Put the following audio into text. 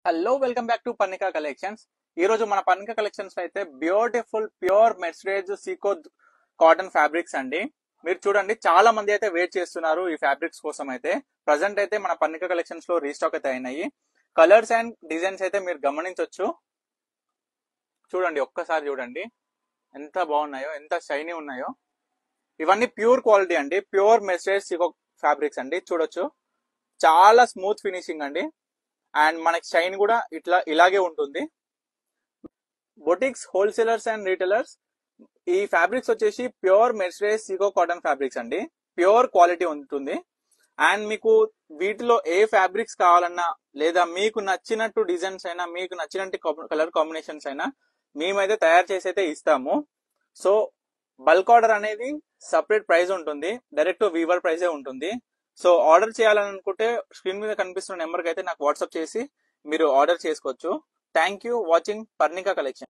Hello welcome back to Parnika collections. ఈ రోజు మన పర్ణికా కలెక్షన్స్ లో అయితే beautiful pure mercerise sico cotton fabrics అండి. మీరు చూడండి, చాలా మంది అయితే వెయిట్ చేస్తున్నారు ఈ ఫ్యాబ్రిక్స్ కోసం. అయితే ప్రజెంట్ అయితే మన పర్ణికా కలెక్షన్స్ లో రీస్టాక్ అయితే అయినాయి. కలర్స్ అండ్ డిజైన్స్ అయితే మీరు గమనించవచ్చు. చూడండి, ఒక్కసారి చూడండి ఎంత బాగున్నాయో, ఎంత షైనీ ఉన్నాయో. ఇవన్నీ ప్యూర్ క్వాలిటీ అండి, ప్యూర్ మెర్సరైజ్ సీకో ఫ్యాబ్రిక్స్ అండి. చూడొచ్చు, చాలా స్మూత్ ఫినిషింగ్ అండి. అండ్ మనకి షైన్ కూడా ఇలాగే ఉంటుంది. బొటిక్స్, హోల్సేలర్స్ అండ్ రీటైలర్స్, ఈ ఫ్యాబ్రిక్స్ వచ్చేసి pure mercerise sico cotton fabrics అండి. ప్యూర్ క్వాలిటీ ఉంటుంది. అండ్ మీకు వీటిలో ఏ ఫ్యాబ్రిక్స్ కావాలన్నా, లేదా మీకు నచ్చినట్టు డిజైన్స్ అయినా, మీకు నచ్చినట్టు కలర్ కాంబినేషన్స్ అయినా మేమైతే తయారు చేసి అయితే ఇస్తాము. సో బల్క్ ఆర్డర్ అనేది సపరేట్ ప్రైస్ ఉంటుంది, డైరెక్ట్ వీవర్ ప్రైజే ఉంటుంది. సో ఆర్డర్ చేయాలని అనుకుంటే స్క్రీన్ మీద కనిపిస్తున్న నెంబర్కి అయితే నాకు వాట్సాప్ చేసి మీరు ఆర్డర్ చేసుకోవచ్చు. Thank you watching Parnika collection.